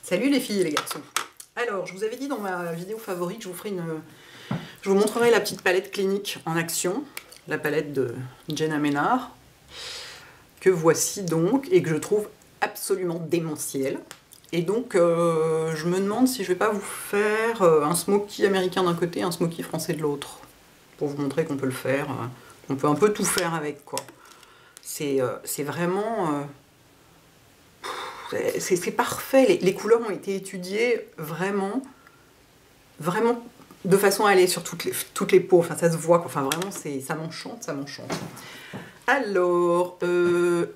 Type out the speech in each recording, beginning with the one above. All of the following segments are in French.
Salut les filles et les garçons. Alors, je vous avais dit dans ma vidéo favorite, je vous montrerai la petite palette clinique en action, la palette de Jenna Ménard, que voici donc, et que je trouve absolument démentielle. Et donc, je me demande si je vais pas vous faire un smoky américain d'un côté et un smoky français de l'autre, pour vous montrer qu'on peut le faire, qu'on peut un peu tout faire avec, quoi. C'est vraiment... c'est parfait, les couleurs ont été étudiées vraiment de façon à aller sur toutes les peaux, enfin ça se voit, enfin vraiment ça m'enchante, ça m'enchante. Alors,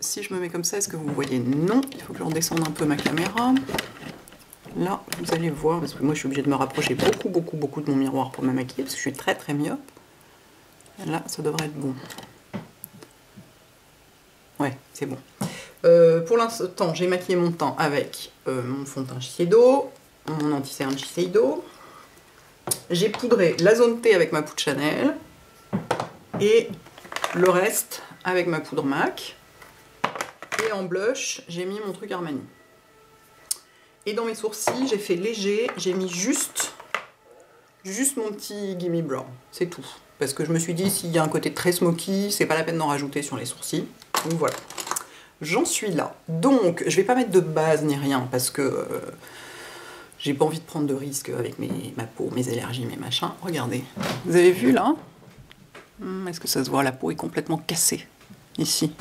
si je me mets comme ça, est-ce que vous voyez? Non, il faut que je redescende un peu ma caméra. Là, vous allez voir, parce que moi je suis obligée de me rapprocher beaucoup de mon miroir pour me maquiller, parce que je suis très myope. Là, ça devrait être bon. Ouais, c'est bon. Pour l'instant, j'ai maquillé mon teint avec mon fond de teint Shiseido, mon anti-cerne Shiseido. J'ai poudré la zone T avec ma poudre Chanel et le reste avec ma poudre MAC. Et en blush, j'ai mis mon truc Armani. Et dans mes sourcils, j'ai fait léger, j'ai mis juste mon petit Gimme Brown, c'est tout. Parce que je me suis dit, s'il y a un côté très smoky, c'est pas la peine d'en rajouter sur les sourcils. Donc voilà. J'en suis là. Donc, je vais pas mettre de base ni rien parce que j'ai pas envie de prendre de risques avec ma peau, mes allergies, mes machins. Regardez. Vous avez vu là? Est-ce que ça se voit? La peau est complètement cassée. Ici.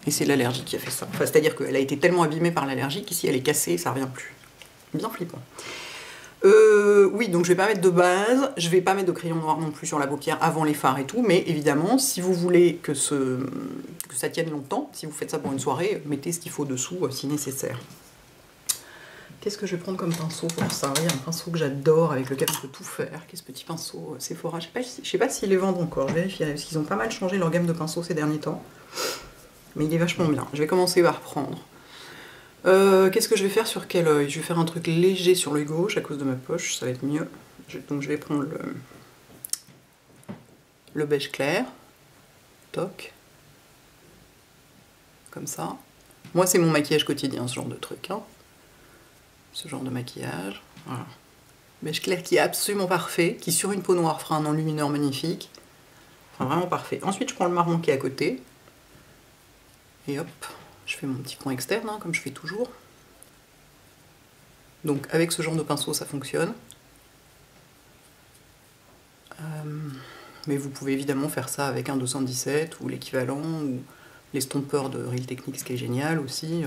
Et c'est l'allergie qui a fait ça. Enfin, c'est-à-dire qu'elle a été tellement abîmée par l'allergie qu'ici elle est cassée et ça revient plus. Bien flippant. Oui, donc je vais pas mettre de base, je vais pas mettre de crayon noir non plus sur la paupière avant les fards et tout, mais évidemment, si vous voulez que ça tienne longtemps, si vous faites ça pour une soirée, mettez ce qu'il faut dessous si nécessaire. Qu'est-ce que je vais prendre comme pinceau pour ça? Il y a un pinceau que j'adore, avec lequel on peut tout faire. Qu'est-ce petit pinceau Sephora? Je sais pas s'ils les vendent encore, je vérifierai, parce qu'ils ont pas mal changé leur gamme de pinceaux ces derniers temps. Mais il est vachement bien. Je vais commencer par prendre. Qu'est-ce que je vais faire sur quel œil? Je vais faire un truc léger sur l'œil gauche à cause de ma poche, ça va être mieux. Donc je vais prendre le beige clair. Toc. Comme ça. Moi c'est mon maquillage quotidien, ce genre de truc. Hein. Ce genre de maquillage. Voilà. Beige clair qui est absolument parfait, qui sur une peau noire fera un enlumineur magnifique. Enfin vraiment parfait. Ensuite je prends le marron qui est à côté. Et hop. Je fais mon petit coin externe, hein, comme je fais toujours. Donc avec ce genre de pinceau, ça fonctionne. Mais vous pouvez évidemment faire ça avec un 217 ou l'équivalent, ou l'estompeur de Real Techniques, ce qui est génial aussi.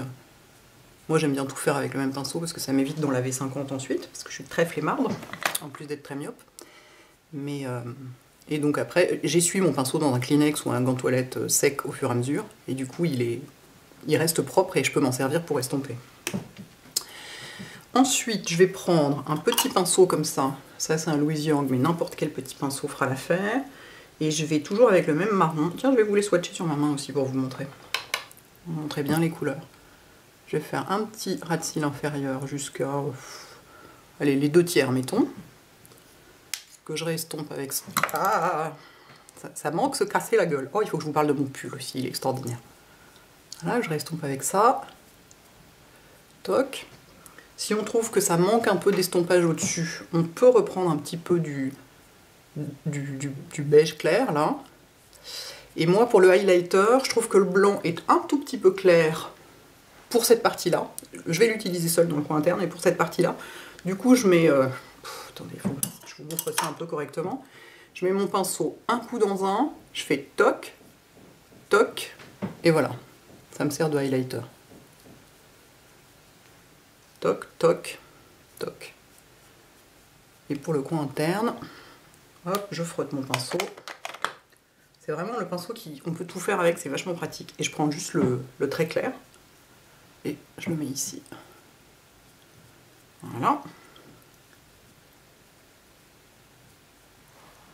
Moi j'aime bien tout faire avec le même pinceau parce que ça m'évite d'en laver 50 ensuite, parce que je suis très flemmarde, en plus d'être très myope. Et donc après, j'essuie mon pinceau dans un Kleenex ou un gant toilette sec au fur et à mesure, et du coup il reste propre et je peux m'en servir pour estomper. Ensuite, je vais prendre un petit pinceau comme ça. Ça, c'est un Louis Yang, mais n'importe quel petit pinceau fera l'affaire. Et je vais toujours avec le même marron. Tiens, je vais vous les swatcher sur ma main aussi pour vous montrer. Vous montrer bien les couleurs. Je vais faire un petit ras de cils inférieur jusqu'à... allez, les 2/3, mettons. Que je réestompe avec ça. Ah, ça manque se casser la gueule. Oh, il faut que je vous parle de mon pull aussi, il est extraordinaire. Voilà, je restompe avec ça. Toc. Si on trouve que ça manque un peu d'estompage au-dessus, on peut reprendre un petit peu du beige clair, là. Et moi, pour le highlighter, je trouve que le blanc est un tout petit peu clair pour cette partie-là. Je vais l'utiliser seul dans le coin interne, et pour cette partie-là, du coup, je mets... attendez, il faut que je vous montre ça un peu correctement. Je mets mon pinceau un coup dans un, je fais toc, toc, et voilà. Ça me sert de highlighter. Toc, toc, toc. Et pour le coin interne, hop, je frotte mon pinceau. C'est vraiment le pinceau on peut tout faire avec, c'est vachement pratique. Et je prends juste le trait clair. Et je le mets ici. Voilà.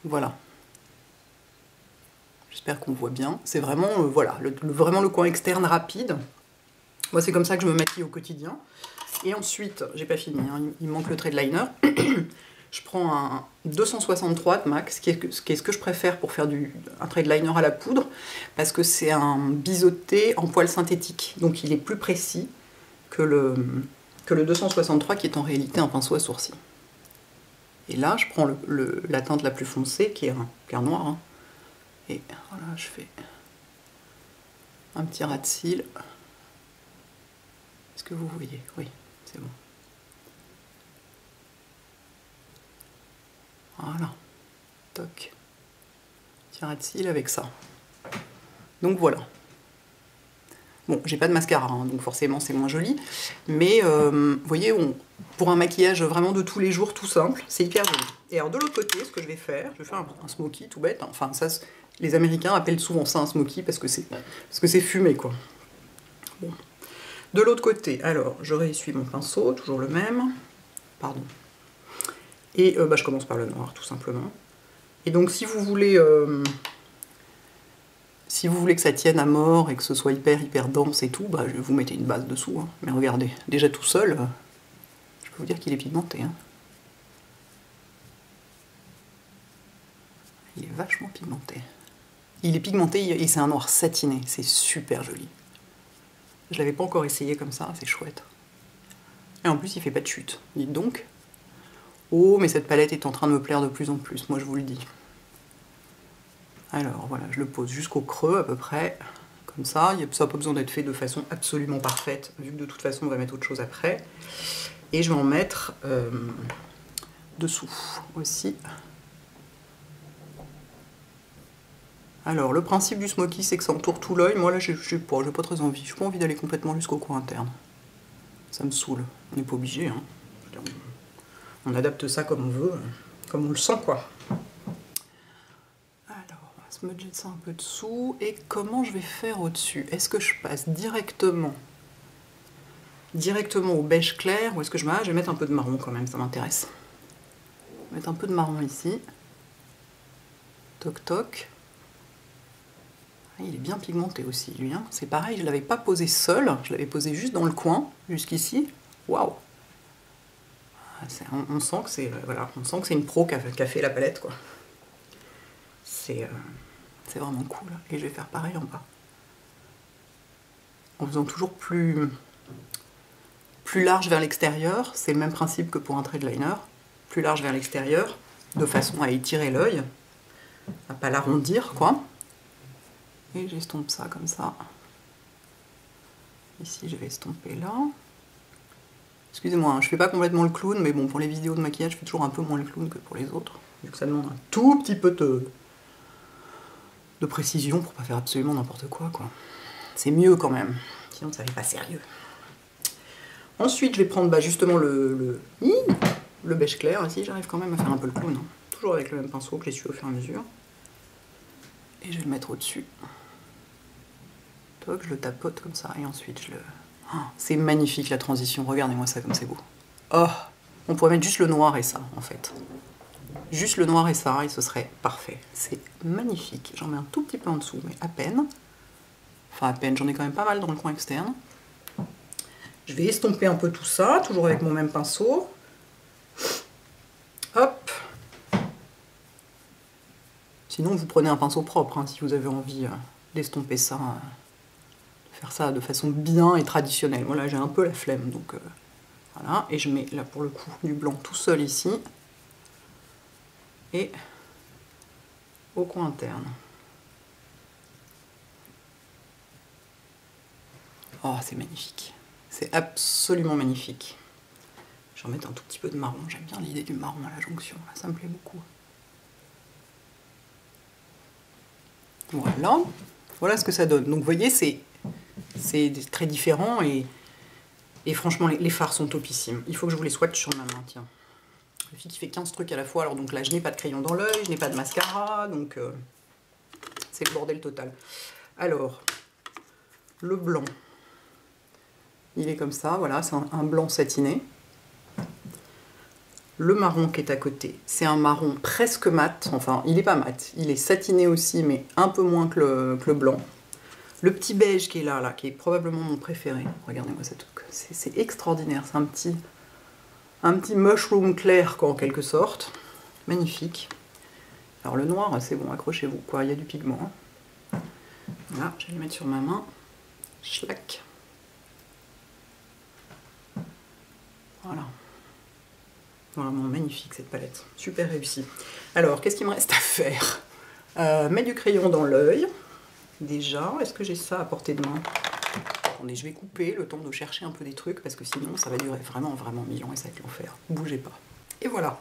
Voilà. J'espère qu'on voit bien. C'est vraiment, voilà, vraiment le coin externe rapide. Moi, c'est comme ça que je me maquille au quotidien. Et ensuite, j'ai pas fini, hein, il manque le trait de liner. Je prends un 263 de MAC, qui est ce que je préfère pour faire un trait de liner à la poudre, parce que c'est un biseauté en poils synthétique. Donc il est plus précis que que le 263 qui est en réalité un pinceau à sourcils. Et là, je prends la teinte la plus foncée, qui est un noir, hein, et voilà, je fais un petit ras de cils. Est-ce que vous voyez? Oui, c'est bon. Voilà, toc. Petit ras de cils avec ça. Donc voilà. Bon, j'ai pas de mascara, hein, donc forcément c'est moins joli. Mais vous voyez, pour un maquillage vraiment de tous les jours, tout simple, c'est hyper joli. Et alors de l'autre côté, ce que je vais faire un smoky tout bête. Hein. Enfin, ça, les Américains appellent souvent ça un smoky parce que c'est fumé, quoi. Bon. De l'autre côté, alors, je réessuie mon pinceau, toujours le même. Pardon. Et je commence par le noir, tout simplement. Et donc, si vous voulez que ça tienne à mort et que ce soit hyper dense et tout, vous mettez une base dessous. Hein. Mais regardez, déjà tout seul, je peux vous dire qu'il est pigmenté. Hein. Il est vachement pigmenté. Il est pigmenté et c'est un noir satiné, c'est super joli. Je l'avais pas encore essayé comme ça, c'est chouette. Et en plus, il fait pas de chute, dites donc. Oh, mais cette palette est en train de me plaire de plus en plus, moi je vous le dis. Alors voilà, je le pose jusqu'au creux à peu près, comme ça. Ça n'a pas besoin d'être fait de façon absolument parfaite, vu que de toute façon on va mettre autre chose après. Et je vais en mettre dessous aussi. Alors le principe du smoky, c'est que ça entoure tout l'œil. Moi là, j'ai pas très envie. J'ai pas envie d'aller complètement jusqu'au coin interne. Ça me saoule. On n'est pas obligé. Hein. On adapte ça comme on veut, comme on le sent, quoi. Alors, on va smudger ça un peu dessous. Et comment je vais faire au-dessus? Est-ce que je passe directement au beige clair ou est-ce que je vais mettre un peu de marron quand même, ça m'intéresse. Je vais mettre un peu de marron ici. Toc toc. Il est bien pigmenté aussi, lui. Hein. C'est pareil, je ne l'avais pas posé seul, je l'avais posé juste dans le coin, jusqu'ici. Waouh! On sent que c'est voilà, on sent que c'est une pro qui a fait la palette, quoi. C'est vraiment cool. Et je vais faire pareil en bas. En faisant toujours plus large vers l'extérieur. C'est le même principe que pour un trait de liner. Plus large vers l'extérieur, de façon à étirer l'œil, à pas l'arrondir, quoi. Et j'estompe ça comme ça. Ici, je vais estomper là. Excusez-moi, hein, je fais pas complètement le clown, mais bon, pour les vidéos de maquillage, je fais toujours un peu moins le clown que pour les autres. Vu que ça demande un tout petit peu de précision pour pas faire absolument n'importe quoi. C'est mieux quand même, sinon ça n'est pas sérieux. Ensuite, je vais prendre justement le beige clair. Ici, j'arrive quand même à faire un peu le clown. Hein. Toujours avec le même pinceau que j'essuie au fur et à mesure. Et je vais le mettre au-dessus. Je le tapote comme ça et ensuite je le... Oh, c'est magnifique la transition, regardez-moi ça comme c'est beau. Oh, on pourrait mettre juste le noir et ça en fait. Juste le noir et ça et ce serait parfait. C'est magnifique. J'en mets un tout petit peu en dessous, mais à peine. Enfin à peine, j'en ai quand même pas mal dans le coin externe. Je vais estomper un peu tout ça, toujours avec mon même pinceau. Hop. Sinon vous prenez un pinceau propre hein, si vous avez envie d'estomper ça. Faire ça de façon bien et traditionnelle. Moi là j'ai un peu la flemme donc voilà. Et je mets là pour le coup du blanc tout seul ici et au coin interne. Oh c'est magnifique, c'est absolument magnifique. Je vais en mettre un tout petit peu de marron, j'aime bien l'idée du marron à la jonction, là, ça me plaît beaucoup. Voilà ce que ça donne. Donc vous voyez c'est très différent et franchement les fards sont topissimes. Il faut que je vous les swatche sur ma main, tiens. La fille qui fait 15 trucs à la fois, alors donc là je n'ai pas de crayon dans l'œil, je n'ai pas de mascara, donc c'est le bordel total. Alors, le blanc, il est comme ça, voilà, c'est un blanc satiné. Le marron qui est à côté, c'est un marron presque mat, enfin il n'est pas mat, il est satiné aussi, mais un peu moins que le blanc. Le petit beige qui est là, qui est probablement mon préféré. Regardez-moi ça, c'est extraordinaire. C'est un petit mushroom clair, quoi, en quelque sorte. Magnifique. Alors le noir, c'est bon, accrochez-vous, quoi. Il y a du pigment. Hein. Voilà, je vais le mettre sur ma main. Schlac. Vraiment magnifique cette palette, super réussie. Alors, qu'est-ce qu'il me reste à faire? Mettre du crayon dans l'œil. Déjà, est-ce que j'ai ça à portée de main? Attendez, je vais couper le temps de chercher un peu des trucs parce que sinon ça va durer vraiment 1000 ans et ça va être l'enfer. Bougez pas. Et voilà.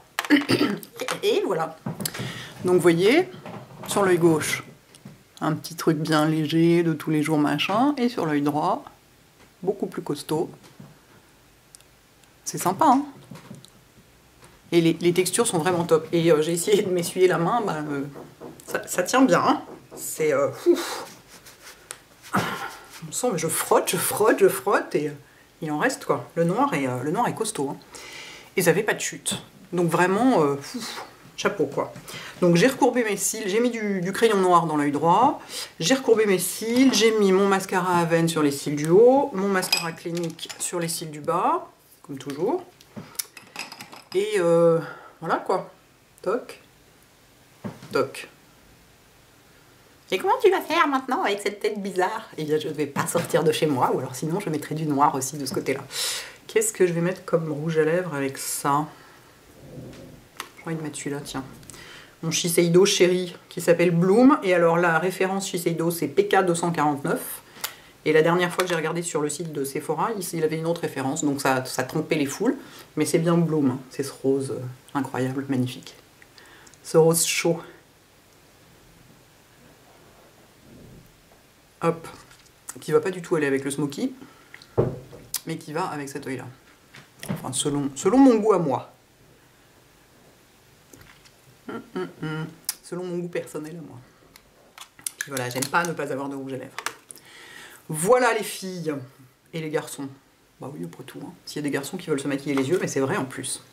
Et voilà. Donc vous voyez, sur l'œil gauche, un petit truc bien léger de tous les jours machin, et sur l'œil droit, beaucoup plus costaud. C'est sympa, hein? Et les textures sont vraiment top. Et j'ai essayé de m'essuyer la main, bah, ça tient bien. Hein. C'est... on sent, mais je frotte, et il en reste quoi. Le noir est costaud. Hein. Et ça fait pas de chute. Donc vraiment, chapeau quoi. Donc j'ai recourbé mes cils, j'ai mis du crayon noir dans l'œil droit, j'ai recourbé mes cils, j'ai mis mon mascara à veine sur les cils du haut, mon mascara clinique sur les cils du bas, comme toujours. Et voilà quoi. Toc. Toc. Et comment tu vas faire maintenant avec cette tête bizarre? Eh bien, je ne vais pas sortir de chez moi, ou alors sinon je mettrai du noir aussi de ce côté-là. Qu'est-ce que je vais mettre comme rouge à lèvres avec ça? J'ai envie de mettre celui-là, tiens. Mon Shiseido chéri qui s'appelle Bloom. Et alors la référence Shiseido, c'est PK249. Et la dernière fois que j'ai regardé sur le site de Sephora, il avait une autre référence, donc ça trompait les foules. Mais c'est bien Bloom, c'est ce rose incroyable, magnifique. Ce rose chaud. Hop, qui va pas du tout aller avec le smoky, mais qui va avec cet œil-là. Enfin, selon mon goût à moi. Selon mon goût personnel à moi. Puis voilà, j'aime pas ne pas avoir de rouge à lèvres. Voilà les filles et les garçons. Bah oui, après tout. Hein. S'il y a des garçons qui veulent se maquiller les yeux, mais c'est vrai en plus.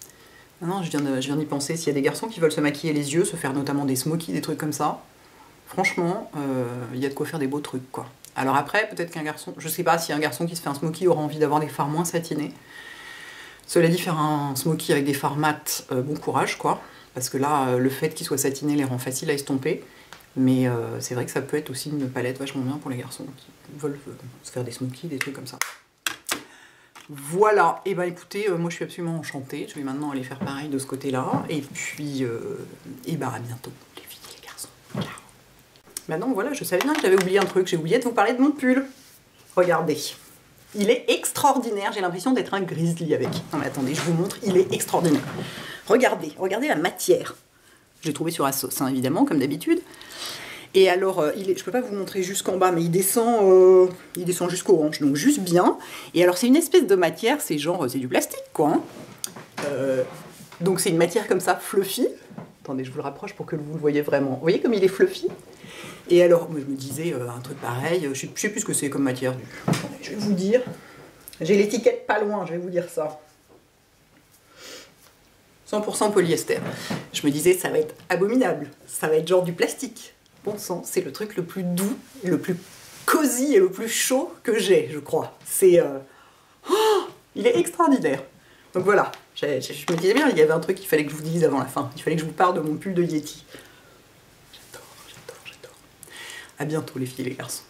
Non, je viens d'y penser. S'il y a des garçons qui veulent se maquiller les yeux, se faire notamment des smokies, des trucs comme ça, franchement, il y a de quoi faire des beaux trucs, quoi. Alors après, peut-être qu'un garçon... Je sais pas si un garçon qui se fait un smoky aura envie d'avoir des fards moins satinés. Cela dit, faire un smoky avec des fards mat, bon courage, quoi. Parce que là, le fait qu'il soit satiné les rend faciles à estomper. Mais c'est vrai que ça peut être aussi une palette vachement bien pour les garçons qui veulent se faire des smokies, des trucs comme ça. Voilà, et bah écoutez, moi je suis absolument enchantée. Je vais maintenant aller faire pareil de ce côté-là. Et puis, et bah à bientôt, les filles et les garçons. Ciao. Maintenant, voilà, je savais bien que j'avais oublié un truc. J'ai oublié de vous parler de mon pull. Regardez. Il est extraordinaire. J'ai l'impression d'être un grizzly avec. Non mais attendez, je vous montre. Il est extraordinaire. Regardez, regardez la matière. Je l'ai trouvé sur Asos, hein, évidemment, comme d'habitude. Et alors, je peux pas vous montrer jusqu'en bas, mais il descend jusqu'aux hanches, donc juste bien. Et alors, c'est une espèce de matière, c'est genre, c'est du plastique, quoi. Hein. Donc, c'est une matière comme ça, fluffy. Attendez, je vous le rapproche pour que vous le voyez vraiment. Vous voyez comme il est fluffy? Et alors, moi, je me disais, un truc pareil, je sais plus ce que c'est comme matière. Attendez, je vais vous dire. J'ai l'étiquette pas loin, je vais vous dire ça. 100% polyester. Je me disais, ça va être abominable. Ça va être genre du plastique. Bon sang, c'est le truc le plus doux, le plus cosy et le plus chaud que j'ai, je crois. C'est... Oh, il est extraordinaire. Donc voilà, je me disais bien, il y avait un truc qu'il fallait que je vous dise avant la fin. Il fallait que je vous parle de mon pull de Yeti. J'adore. À bientôt les filles et les garçons.